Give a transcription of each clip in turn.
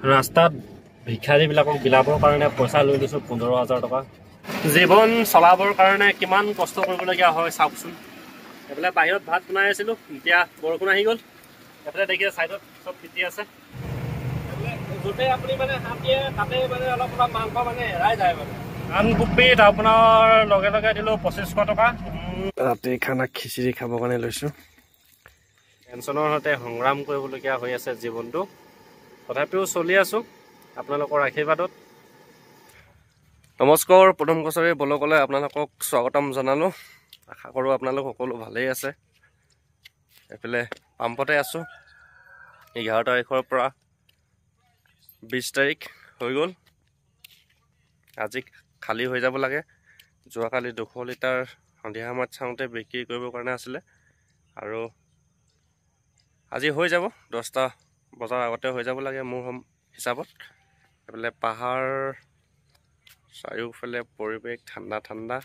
ৰাস্তাত ভিক্ষাৰীবিলাকক বিলাবৰ কাৰণে পইচা লৈ লৈছোঁ 15,000 টকা। জীৱন চলাবৰ কাৰণে কিমান কষ্ট কৰিবলগীয়া হয় চাওকচোন। এইফালে বাহিৰত ভাত বনাই আছিলোঁ, এতিয়া বৰষুণ আহি গ'ল। এইফালে দেখিছে ছাইডত চব তিতি আছে। য'তে আপুনি মানে হাত দিয়ে তাতে মানে অলপ মাংস মানে এৰাই যায় মানে। কাণকুপিত আপোনাৰ লগে লগে দিলোঁ 2500 টকা। ৰাতি খানা খিচিৰি খাবৰ কাৰণে লৈছোঁ। টেনশ্যনৰ সৈতে সংগ্ৰাম কৰিবলগীয়া হৈ আছে জীৱনটো, তথাপিও চলি আছোঁ আপোনালোকৰ আশীৰ্বাদত। নমস্কাৰ, প্ৰথম কছাৰী ব্লগলৈ আপোনালোকক স্বাগতম জনালোঁ। আশা কৰোঁ আপোনালোক সকলো ভালেই আছে। এইফালে পাম্পতে আছোঁ। 11 তাৰিখৰ পৰা 20 তাৰিখ হৈ গ'ল। আজি খালী হৈ যাব লাগে। যোৱাকালি 200 লিটাৰ সন্ধিয়া সময়ত চাওঁতে বিক্ৰী কৰিবৰ কাৰণে আছিলে, আৰু আজি হৈ যাব 10টা বজাৰ আগতে হৈ যাব লাগে মোৰ হিচাপত। এইফালে পাহাৰ, চাৰিওফালে পৰিৱেশ ঠাণ্ডা ঠাণ্ডা।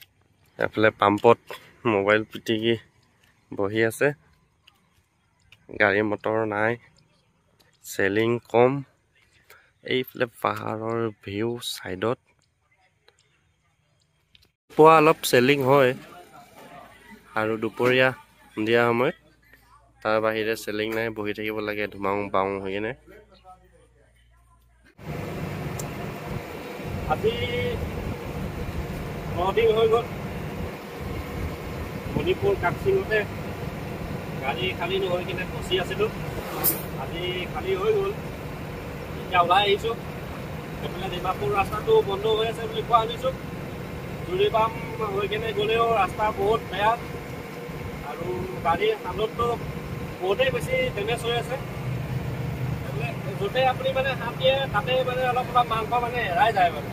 এইফালে পাম্পত মোবাইল পিটিকি বহি আছে। গাড়ী মটৰ নাই, চেলিং কম। এইফালে পাহাৰৰ ভিউ ছাইডত পুৱা অলপ চেলিং হয়, আৰু দুপৰীয়া সন্ধিয়া সময়ত তাৰ বাহিৰে চেলিং নাই। বহি থাকিব লাগে ধুমাও বাওঁ হৈ কিনে। আজি 9 দিন হৈ গ'ল মণিপুৰ কাকচিঙতে গাড়ী খালী নহৈ কিনে ফচি আছিলোঁ। আজি খালী হৈ গ'ল, এতিয়া ওলাই আহিছোঁ। এইফালে ডিমাপুৰ ৰাস্তাটো বন্ধ হৈ আছে বুলি কোৱা শুনিছোঁ। জুৰিবাম হৈ কিনে গ'লেও ৰাস্তা বহুত বেয়া, আৰু গাড়ীৰ হালতটো বহুতেই বেছি ডেমেজ হৈ আছে। য'তে আপুনি মানে হাত দিয়ে তাতে মানে অলপ মাংস মানে এৰাই যায় মানে।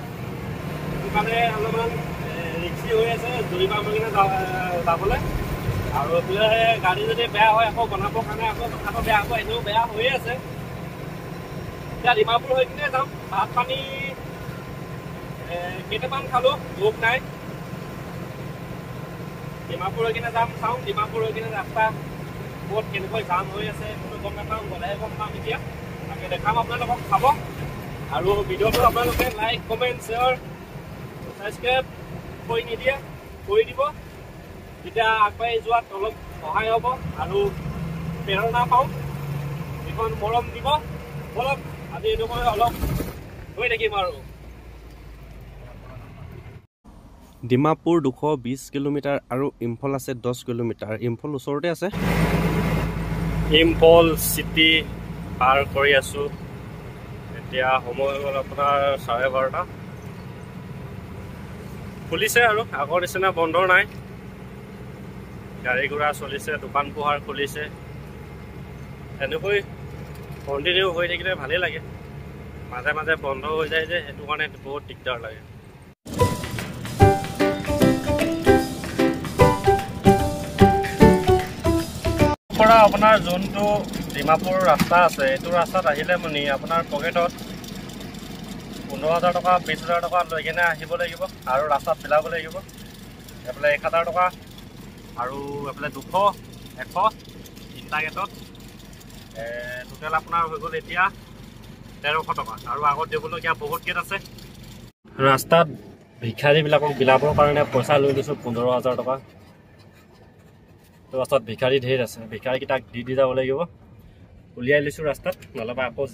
সেইটো কাৰণে অলপমান ৰিক্সি হৈ আছে জুৰিবাম হৈ কিনে যাবলৈ। আৰু এইফালে গাড়ী যদি বেয়া হয় আকৌ বনাবৰ কাৰণে আকৌ কথাটো বেয়া হ'ব, এনেও বেয়া হৈয়ে আছে। এতিয়া ডিমাপুৰ হৈ কিনে যাম। ভাত পানী কেইটামান খালোঁ, ভোক নাই। ডিমাপুৰ হৈ কিনে যাম, চাওঁ ডিমাপুৰ হৈ কিনে ৰাস্তা ক'ত কেনেকৈ জাম হৈ আছে সেইটো গম নাপাওঁ, গ'লেহে গম পাম। এতিয়া তাকে দেখাম আপোনালোকক, চাব। আৰু ভিডিঅ'টো আপোনালোকে লাইক, কমেণ্ট, শ্বেয়াৰ, ছাবস্ক্ৰাইব কৰি নিদিয়ে কৰি দিব। তেতিয়া আগবাঢ়ি যোৱাত অলপ সহায় হ'ব আৰু প্ৰেৰণা পাওঁ, এখন মৰম দিব। বলক আজি এনেকৈ অলপ গৈ থাকিম আৰু। ডিমাপুৰ 220 কিলোমিটাৰ আৰু ইম্ফল আছে 10 কিলোমিটাৰ। ইম্ফল ওচৰতে আছে। ইম্ফল চিটি পাৰ কৰি আছোঁ। এতিয়া সময় হৈ গ'ল আপোনাৰ 12:30। খুলিছে আৰু আগৰ নিচিনা বন্ধ নাই। গাড়ী ঘোঁৰা চলিছে, দোকান পোহাৰ খুলিছে। এনেকৈ কণ্টিনিউ হৈ থাকিলে ভালেই লাগে। মাজে মাজে বন্ধ হৈ যায় যে, সেইটো কাৰণে বহুত দিগদাৰ লাগে। পৰা আপোনাৰ যোনটো ডিমাপুৰ ৰাস্তা আছে, এইটো ৰাস্তাত আহিলে মানে আপোনাৰ পকেটত 15,000 টকা 20,000 টকা লৈ কিনে আহিব লাগিব, আৰু ৰাস্তাত মিলাব লাগিব। এইফালে 1,000 টকা, আৰু এইফালে 200, 100 তিনিটা গেটত টোটেল আপোনাৰ হৈ গ'ল এতিয়া 1300 টকা। আৰু আগত দিবলগীয়া বহুত গেট আছে। ৰাস্তাত ভিক্ষাৰীবিলাকক বিলাবৰ কাৰণে পইচা লৈ লৈছোঁ 15,000 টকা। ৰাস্তাত ভিক্ষাৰী ঢেৰ আছে, ভিক্ষাৰীকেইটাক দি যাব লাগিব। উলিয়াই লৈছোঁ ৰাস্তাত, নহ'লে আকৌ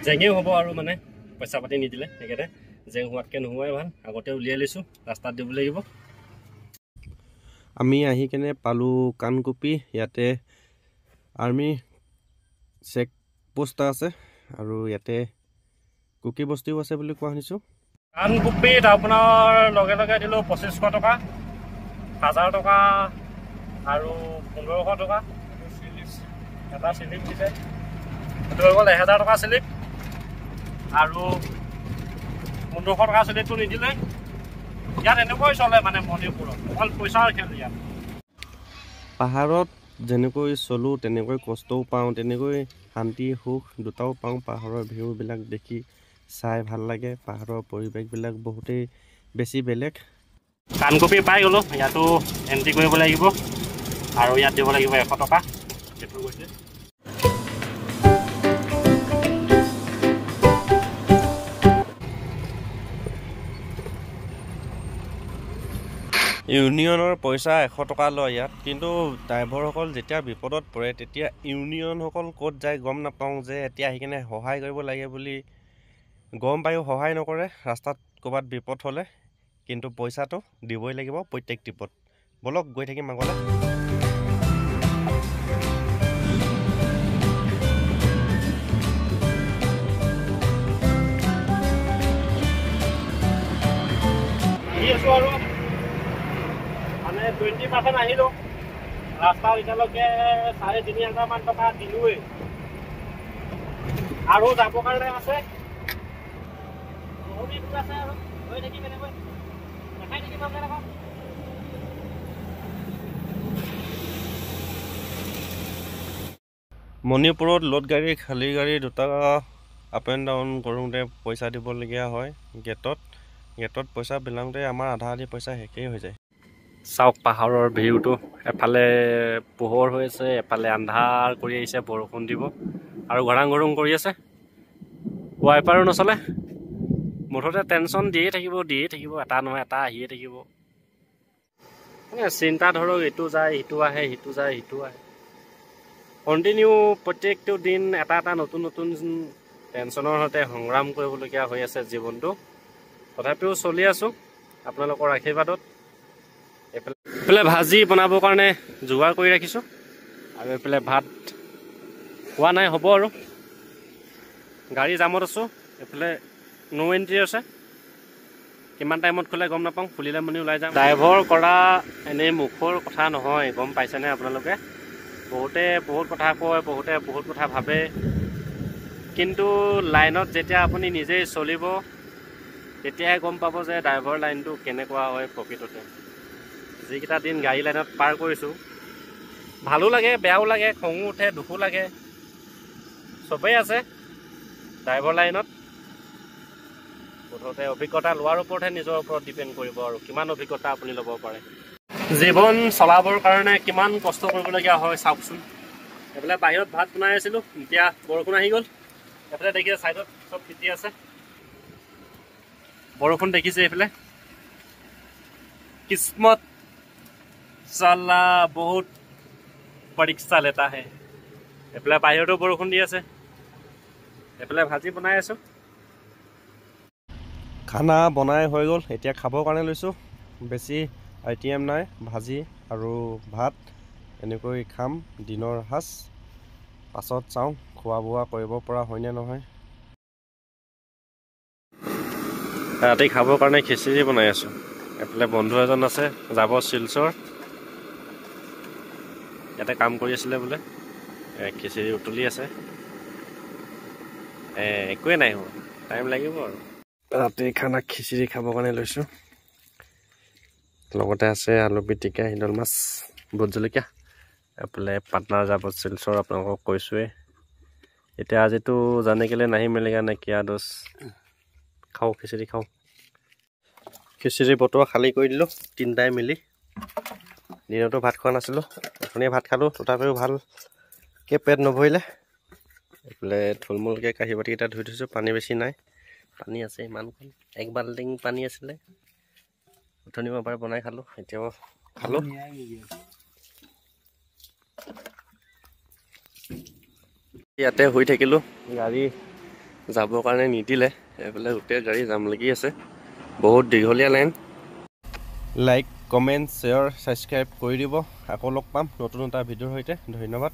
জেঙেও হ'ব আৰু মানে পইচা পাতি নিদিলে। সেইকাৰণে জেং হোৱাতকৈ নোহোৱাই ভাল, আগতে উলিয়াই লৈছোঁ, ৰাস্তাত দিব লাগিব। আমি আহি কেনে পালোঁ কাণকুপি। ইয়াতে আৰ্মি চেক পোষ্ট আছে, আৰু ইয়াতে কুকি বস্তিও আছে বুলি কোৱা শুনিছোঁ। কাণকুপিত আপোনাৰ লগে লগে দিলোঁ 2500 টকা, 1000 টকা আৰু 1500 টকা। এটা স্লিপ দিছে, সেইটো হৈ গ'ল 1000 টকা স্লিপ, আৰু 1500 টকা স্লিপটো নিদিলে। ইয়াত এনেকৈ চলে মানে মণিপুৰত, অকল পইচাৰ খেল ইয়াত। পাহাৰত যেনেকৈ চলোঁ তেনেকৈ কষ্টও পাওঁ, তেনেকৈ শান্তি সুখ দুটাও পাওঁ। পাহাৰৰ ভিউবিলাক দেখি চাই ভাল লাগে। পাহাৰৰ পৰিৱেশবিলাক বহুতেই বেছি বেলেগ। কাণকুপি পাই গ'লোঁ, ইয়াতো এণ্ট্ৰি কৰিব লাগিব, আৰু ইয়াত দিব লাগিব 100 টকা। সেইটো গৈছে ইউনিয়নৰ পইচা 100 টকা লয় ইয়াত, কিন্তু ড্ৰাইভাৰসকল যেতিয়া বিপদত পৰে তেতিয়া ইউনিয়নসকল ক'ত যায় গম নাপাওঁ, যে এতিয়া আহি কিনে সহায় কৰিব লাগে বুলি গম পায়ো সহায় নকৰে ৰাস্তাত ক'ৰবাত বিপদ হ'লে, কিন্তু পইচাটো দিবই লাগিব প্ৰত্যেক ট্ৰিপত। বলক গৈ থাকিম আগলৈ। আৰু মানে 20% আহিলোঁ, ৰাস্তা এতিয়ালৈকে 3,500 মান টকা দিলোঁৱেই, আৰু যাবৰ কাৰণে আছে বহুত দূৰ আছে, আৰু গৈ থাকিম এনেকৈ দেখাই থাকিম আপোনালোকক। মণিপুৰত লোড গাড়ী খালী গাড়ী দুটা আপ এণ্ড ডাউন কৰোঁতে পইচা দিবলগীয়া হয় গেটত পইচা বিলাওঁতে আমাৰ আধা আধি পইচা শেষেই হৈ যায়। চাওক পাহাৰৰ ভিউটো, এফালে পোহৰ হৈ আছে, এফালে আন্ধাৰ কৰি আহিছে, বৰষুণ দিব আৰু ঘৰাং ঘৰুং কৰি আছে, ৱাইপাৰো নচলে। মুঠতে টেনশ্যন দিয়ে থাকিব, এটা নহয় এটা আহিয়ে থাকিব। চিন্তা ধৰক, ইটো যায় সিটো আহে, সিটো যায় সিটো আহে, কণ্টিনিউ প্ৰত্যেকটো দিন এটা নতুন নতুন টেনশ্যনৰ সৈতে সংগ্ৰাম কৰিবলগীয়া হৈ আছে জীৱনটো। তথাপিও চলি আছোঁ আপোনালোকৰ আশীৰ্বাদত। এইফালে ভাজি বনাবৰ কাৰণে যোগাৰ কৰি ৰাখিছোঁ, আৰু এইফালে ভাত হোৱা নাই, হ'ব আৰু। গাড়ী জামত আছোঁ, এইফালে নো এণ্ট্ৰি আছে, কিমান টাইমত খোলে গম নাপাওঁ, খুলিলে মানে ওলাই যাম। ড্ৰাইভৰ কৰা এনেই মুখৰ কথা নহয়, গম পাইছেনে আপোনালোকে? বহুতে বহুত কথা কয়, বহুতে বহুত কথা ভাবে, কিন্তু লাইনত যেতিয়া আপুনি নিজেই চলিব তেতিয়াহে গম পাব যে ড্ৰাইভৰ লাইনটো কেনেকুৱা হয় প্ৰকৃততে। যিকেইটা দিন গাড়ী লাইনত পাৰ কৰিছোঁ, ভালো লাগে, বেয়াও লাগে, খঙো উঠে, দুখো লাগে, চবেই আছে ড্ৰাইভৰ লাইনত। মুঠতে অভিজ্ঞতা লোৱাৰ ওপৰতহে নিজৰ ওপৰত ডিপেণ্ড কৰিব, আৰু কিমান অভিজ্ঞতা আপুনি ল'ব পাৰে। জীৱন চলাবৰ কাৰণে কিমান কষ্ট কৰিবলগীয়া হয় চাওকচোন। এইফালে বাহিৰত ভাত বনাই আছিলোঁ, এতিয়া বৰষুণ আহি গ'ল। এইফালে দেখিছে ছাইডত চব তিতি আছে, বৰষুণ দেখিছে। এইফালে কিসমত চালা বহুত পৰীক্ষা লেতা হে। এইফালে বাহিৰতো বৰষুণ দি আছে, এইফালে ভাজি বনাই আছোঁ। খানা বনাই হৈ গ'ল, এতিয়া খাবৰ কাৰণে লৈছোঁ। বেছি আইটেম নাই, ভাজি আৰু ভাত এনেকৈ খাম দিনৰ সাঁজ। পাছত চাওঁ খোৱা বোৱা কৰিব পৰা হয়নে নহয়। ৰাতি খাবৰ কাৰণে খিচিৰি বনাই আছোঁ। এইফালে বন্ধু এজন আছে, যাব শিলচৰ, ইয়াতে কাম কৰি আছিলে বোলে, খিচিৰি উতলি আছে। একোৱেই নাই হোৱা, টাইম লাগিব আৰু। ৰাতি খানা খিচিৰি খাবৰ কাৰণে লৈছোঁ, লগতে আছে আলু পিটিকা, শিদল মাছ, ভোট জলকীয়া। এইফালে পাৰ্টনাৰ যাব শিলচৰ, আপোনালোকক কৈছোঁৱেই। এতিয়া আজিতো জানে কেলে নাহি মিলেগা নে কিয়া দোষ। খাওঁ খিচিৰি খাওঁ। খিচিৰি বটুৱা খালী কৰি দিলোঁ তিনিটাই মিলি। দিনতো ভাত খোৱা নাছিলোঁ, অথনিয়ে ভাত খালোঁ, তথাপিও ভালকৈ পেট নভৰিলে। এইফালে থুলমূলকৈ কাঁহী বাতিকেইটা ধুই থৈছোঁ, পানী বেছি নাই, পানী আছে ইমানখন, 1 বাল্টিং পানী আছিলে। অথনি মই এবাৰ বনাই খালোঁ, এতিয়াও খালোঁ। ইয়াতে শুই থাকিলোঁ, গাড়ী যাবৰ কাৰণে নিদিলে। এইফালে গোটেই গাড়ী জাম লাগি আছে, বহুত দীঘলীয়া line. Like, comment, share, subscribe কৰি দিব। আকৌ লগ পাম নতুন এটা ভিডিঅ'ৰ সৈতে। ধন্যবাদ।